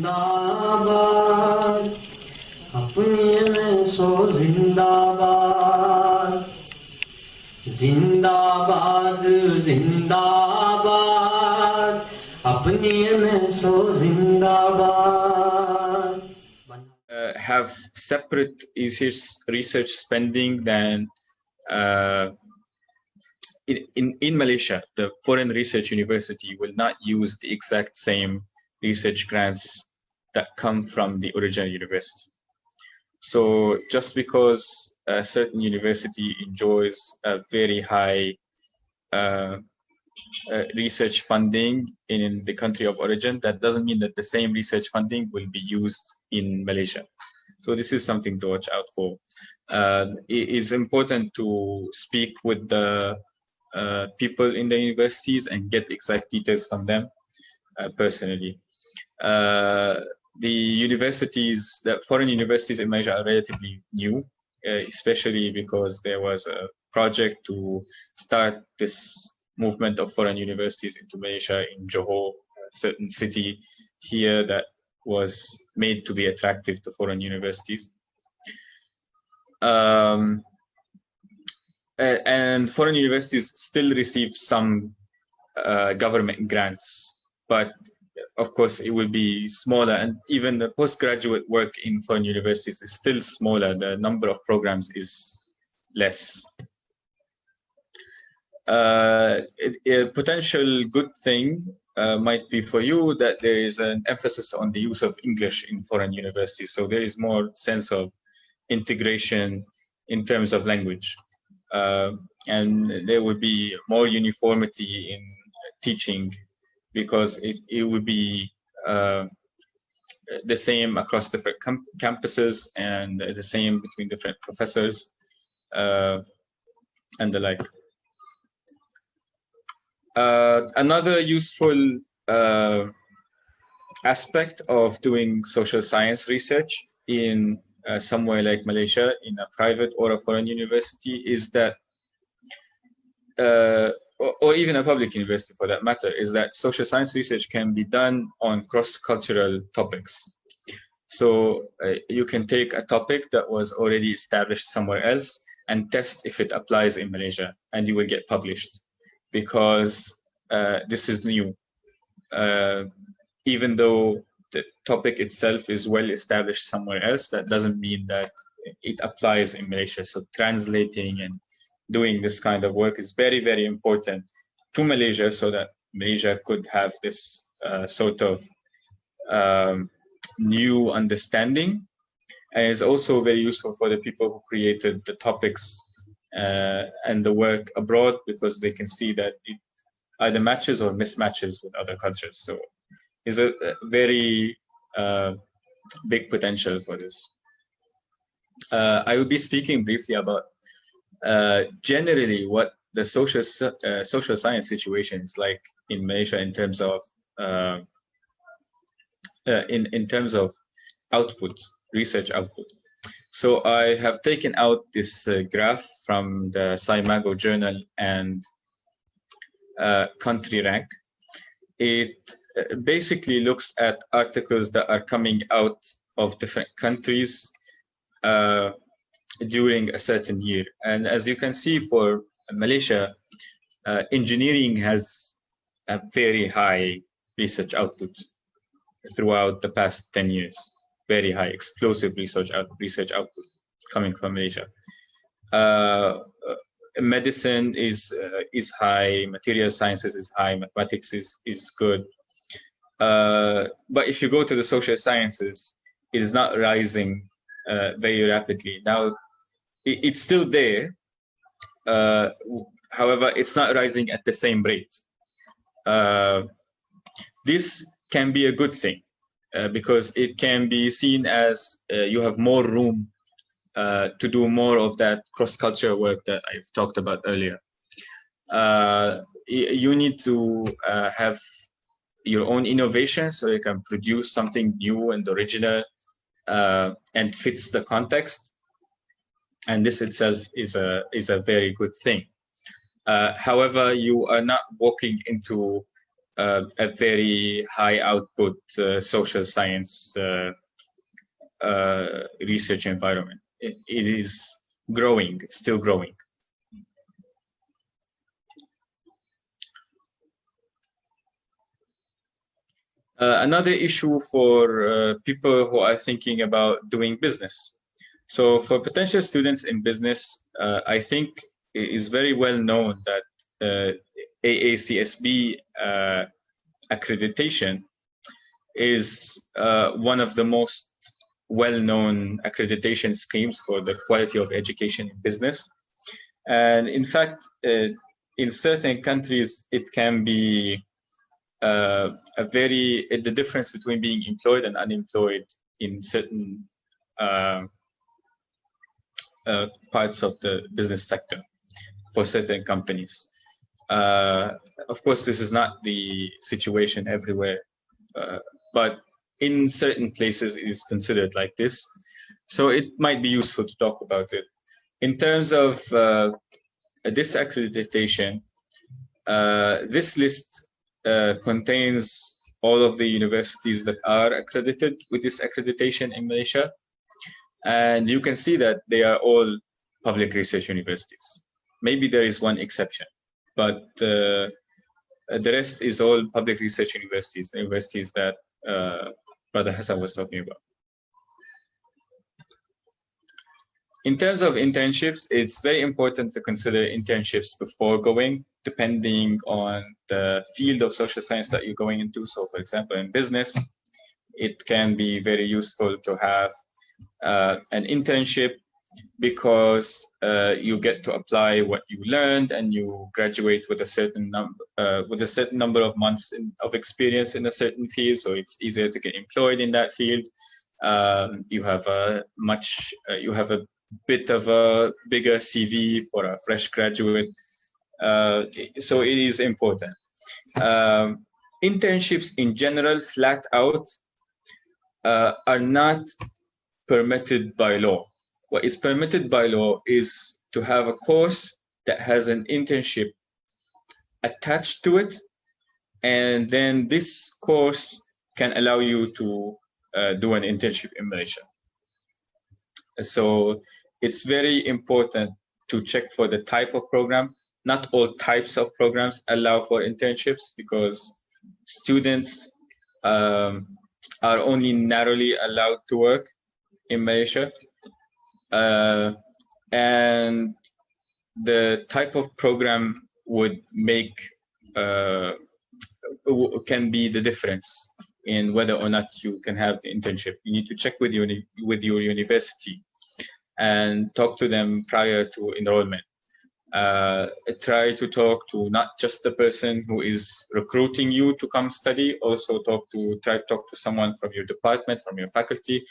जिंदाबाद अपने में सो जिंदाबाद जिंदाबाद जिंदाबाद अपने में सो जिंदाबाद have separate research spending than in Malaysia. The foreign research university will not use the exact same research grants that come from the original university. So just because a certain university enjoys a very high research funding in the country of origin, that doesn't mean that the same research funding will be used in Malaysia. So this is something to watch out for. It is important to speak with the people in the universities and get exact details from them personally. The universities, the foreign universities in Malaysia are relatively new, especially because there was a project to start this movement of foreign universities into Malaysia in Johor, a certain city here that was made to be attractive to foreign universities. And foreign universities still receive some government grants, but of course it will be smaller, and even the postgraduate work in foreign universities is still smaller. The number of programs is less. A potential good thing might be for you that there is an emphasis on the use of English in foreign universities. So there is more sense of integration in terms of language. And there would be more uniformity in teaching because it would be the same across different campuses and the same between different professors and the like. Another useful aspect of doing social science research in somewhere like Malaysia, in a private or a foreign university, is that, or even a public university for that matter, is that social science research can be done on cross-cultural topics. So you can take a topic that was already established somewhere else and test if it applies in Malaysia, and you will get published. Because this is new. Even though the topic itself is well established somewhere else, that doesn't mean that it applies in Malaysia. So translating and doing this kind of work is very, very important to Malaysia so that Malaysia could have this sort of new understanding. And it's also very useful for the people who created the topics and the work abroad, because they can see that it either matches or mismatches with other cultures. So it's a very big potential for this. I will be speaking briefly about generally what the social science situation is like in Malaysia in terms of output, research output. So I have taken out this graph from the SCImago journal and country rank. It basically looks at articles that are coming out of different countries during a certain year. And as you can see, for Malaysia, engineering has a very high research output throughout the past 10 years. Very high, explosive research output coming from Malaysia. Medicine is high, material sciences is high, mathematics is good. But if you go to the social sciences, it is not rising very rapidly. Now, it's still there. However, it's not rising at the same rate. This can be a good thing. Because it can be seen as you have more room to do more of that cross-cultural work that I've talked about earlier. You need to have your own innovation so you can produce something new and original and fits the context. And this itself is a very good thing. However, you are not walking into a very high output social science research environment. It is growing, still growing. Another issue for people who are thinking about doing business. So for potential students in business, I think it is very well known that AACSB accreditation is one of the most well-known accreditation schemes for the quality of education in business. And in fact, in certain countries, it can be the difference between being employed and unemployed in certain parts of the business sector for certain companies. Of course, this is not the situation everywhere, but in certain places it is considered like this. So it might be useful to talk about it. In terms of this accreditation, this list contains all of the universities that are accredited with this accreditation in Malaysia. And you can see that they are all public research universities. Maybe there is one exception, but the rest is all public research universities, the universities that Brother Hassan was talking about. In terms of internships, it's very important to consider internships before going, depending on the field of social science that you're going into. So for example, in business, it can be very useful to have an internship because you get to apply what you learned and you graduate with a certain number of months of experience in a certain field. So it's easier to get employed in that field. You have a bit of a bigger CV for a fresh graduate. So it is important. Internships in general, flat out, are not permitted by law. What is permitted by law is to have a course that has an internship attached to it, and then this course can allow you to do an internship in Malaysia. So it's very important to check for the type of program. Not all types of programs allow for internships because students are only narrowly allowed to work in Malaysia. And the type of program would can be the difference in whether or not you can have the internship. You need to check with your university and talk to them prior to enrollment. Try to talk to not just the person who is recruiting you to come study, also try to talk to someone from your department, from your faculty,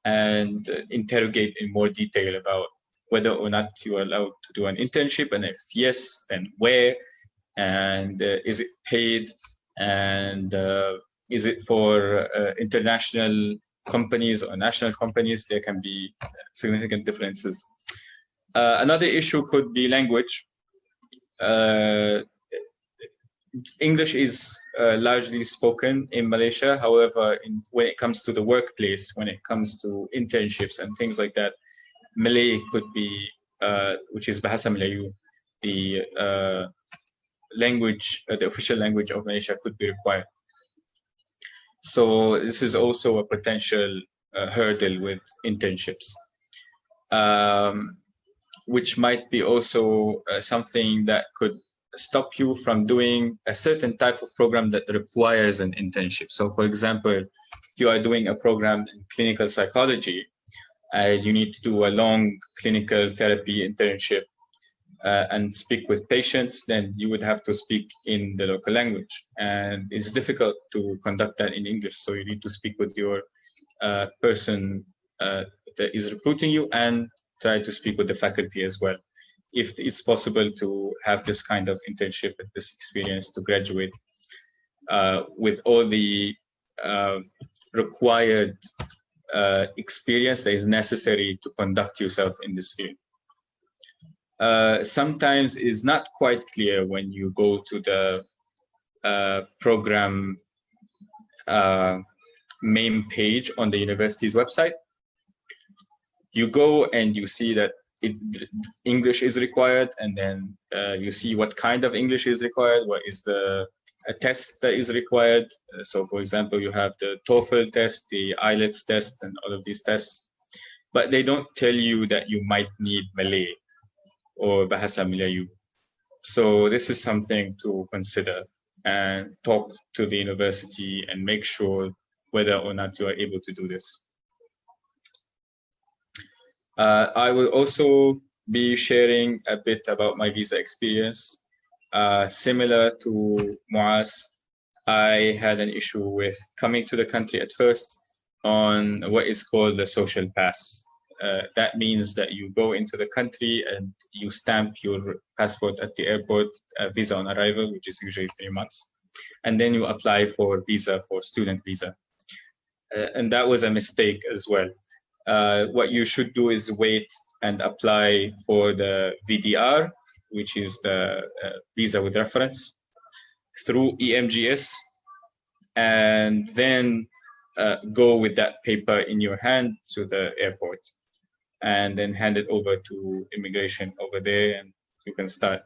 and interrogate in more detail about whether or not you are allowed to do an internship, and if yes, then where, and is it paid, and is it for international companies or national companies? There can be significant differences. Another issue could be language. English is largely spoken in Malaysia. However, when it comes to the workplace, when it comes to internships and things like that, Malay could be, which is Bahasa Melayu, the language, the official language of Malaysia, could be required. So this is also a potential hurdle with internships, which might be also something that could stop you from doing a certain type of program that requires an internship. So for example, if you are doing a program in clinical psychology, you need to do a long clinical therapy internship and speak with patients, then you would have to speak in the local language. And it's difficult to conduct that in English. So you need to speak with your person that is recruiting you and try to speak with the faculty as well, if it's possible to have this kind of internship and this experience to graduate with all the required experience that is necessary to conduct yourself in this field. Sometimes it's not quite clear when you go to the program main page on the university's website. You go and you see that English is required, and then you see what kind of English is required, what is the a test that is required. So for example, you have the TOEFL test, the IELTS test, and all of these tests, but they don't tell you that you might need Malay or Bahasa Melayu. So this is something to consider and talk to the university and make sure whether or not you are able to do this. I will also be sharing a bit about my visa experience. Similar to Muaz, I had an issue with coming to the country at first on what is called the social pass. That means that you go into the country and you stamp your passport at the airport, visa on arrival, which is usually 3 months, and then you apply for visa, for student visa. And that was a mistake as well. What you should do is wait and apply for the VDR, which is the visa with reference, through EMGS, and then go with that paper in your hand to the airport, and then hand it over to immigration over there, and you can start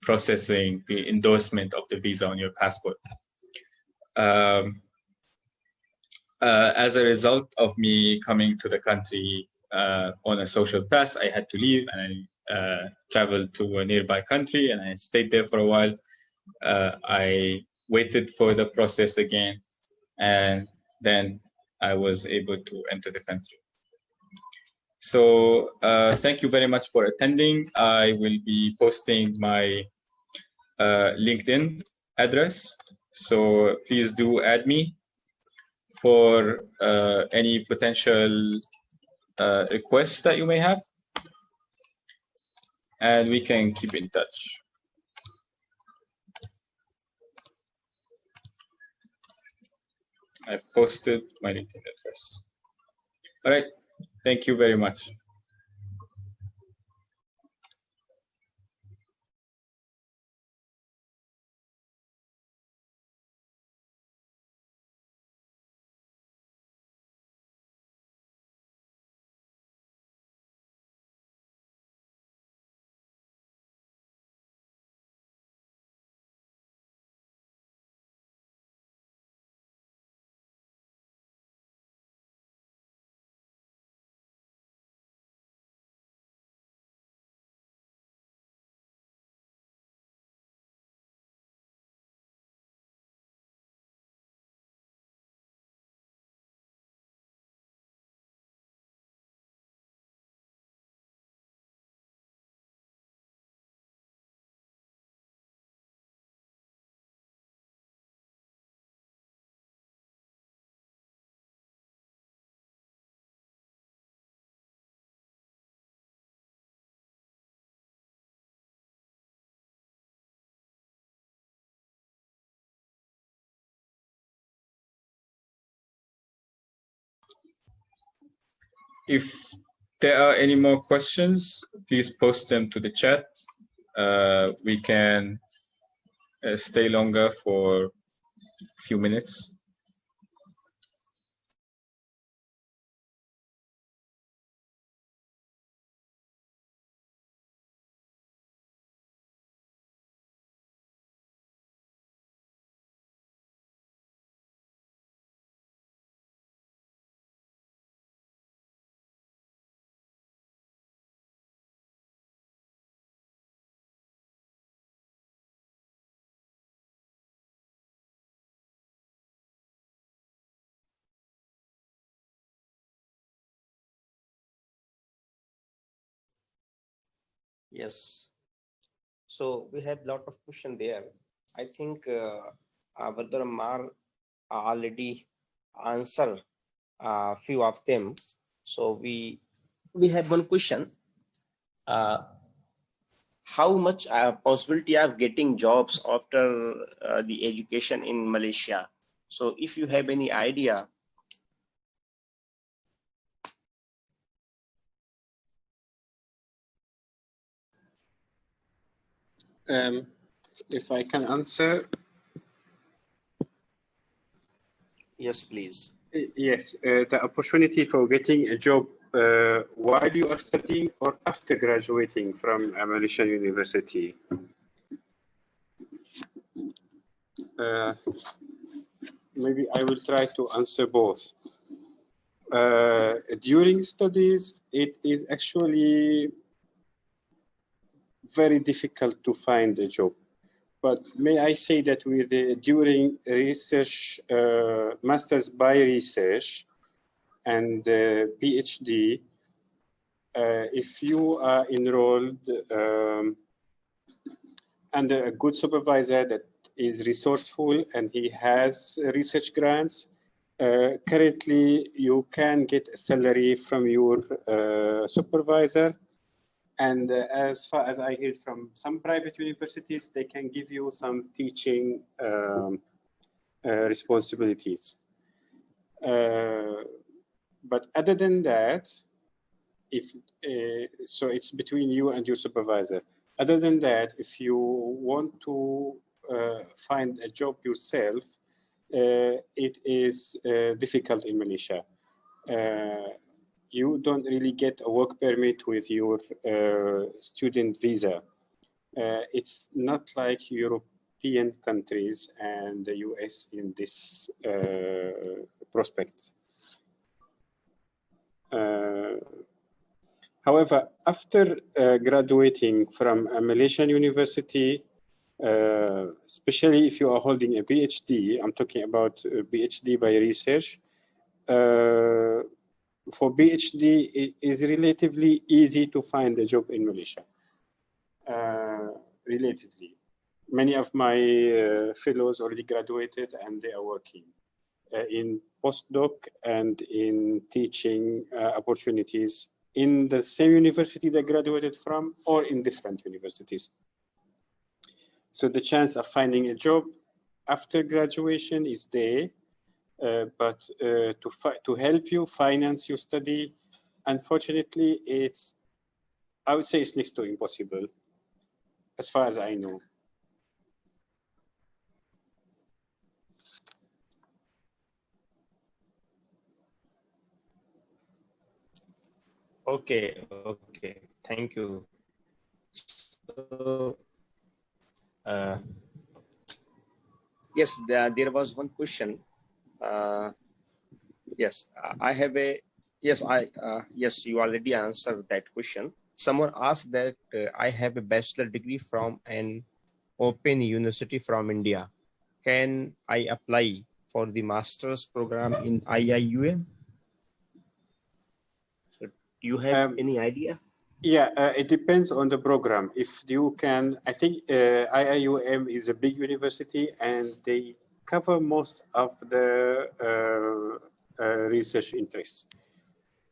processing the endorsement of the visa on your passport. As a result of me coming to the country on a social pass, I had to leave, and I traveled to a nearby country, and I stayed there for a while. I waited for the process again, and then I was able to enter the country. So thank you very much for attending. I will be posting my LinkedIn address, so please do add me for any potential requests that you may have, and we can keep in touch. I've posted my LinkedIn address. All right, thank you very much. If there are any more questions, please post them to the chat. We can stay longer for a few minutes. Yes. So we have a lot of question there. I think Brother Ammar already answered a few of them. So we have one question. How much possibility of getting jobs after the education in Malaysia? So if you have any idea. If I can answer, Yes, please. yes, the opportunity for getting a job while you are studying or after graduating from a Malaysian university. Maybe I will try to answer both. During studies, it is actually very difficult to find a job. But may I say that with during research, master's by research and PhD, if you are enrolled under a good supervisor that is resourceful and he has research grants, currently you can get a salary from your supervisor. And as far as I heard from some private universities, they can give you some teaching responsibilities. But other than that, if so it's between you and your supervisor. Other than that, if you want to find a job yourself, it is difficult in Malaysia. You don't really get a work permit with your student visa. It's not like European countries and the US in this prospect. However, after graduating from a Malaysian university, especially if you are holding a PhD, I'm talking about a PhD by research, for PhD, it is relatively easy to find a job in Malaysia. Relatively. Many of my fellows already graduated and they are working in postdoc and in teaching opportunities in the same university they graduated from or in different universities. So the chance of finding a job after graduation is there, but to help you finance your study, unfortunately, I would say it's next to impossible, as far as I know. Okay, thank you. So, yes, there was one question. Yes, I have a, yes, yes, you already answered that question. Someone asked that I have a bachelor degree from an open university from India. Can I apply for the master's program in IIUM? So, do you have any idea? Yeah, it depends on the program. If you can, I think IIUM is a big university and they cover most of the research interests.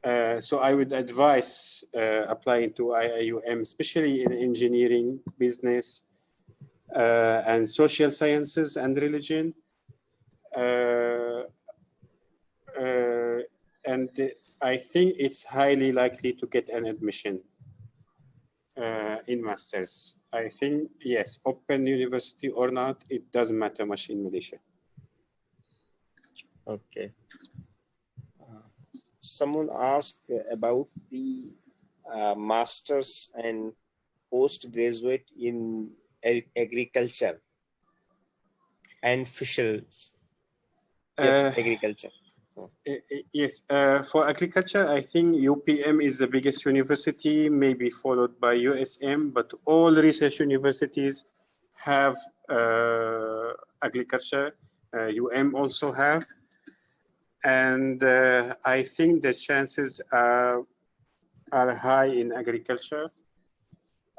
So I would advise applying to IIUM, especially in engineering, business, and social sciences and religion. And I think it's highly likely to get an admission in masters. I think, yes, open university or not, it doesn't matter much in Malaysia. Okay. Someone asked about the masters and postgraduate in agriculture and fisheries. Yes, agriculture. Yes, for agriculture, I think UPM is the biggest university, maybe followed by USM, but all research universities have agriculture. also have. And I think the chances are high in agriculture,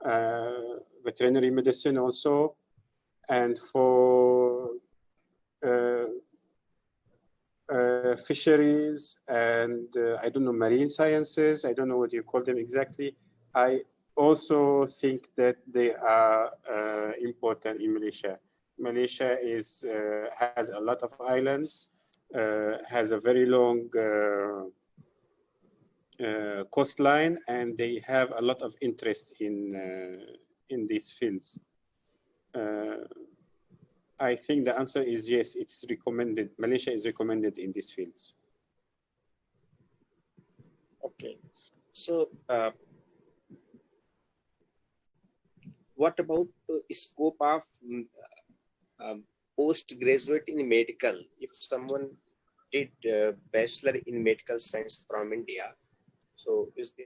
veterinary medicine also, and for fisheries and I don't know, marine sciences. I don't know what you call them exactly. I also think that they are important in Malaysia. Malaysia has a lot of islands, has a very long coastline, and they have a lot of interest in these fields. I think the answer is yes, it's recommended. Malaysia is recommended in these fields. Okay. So, what about scope of postgraduate in medical? If someone did bachelor in medical science from India, so is there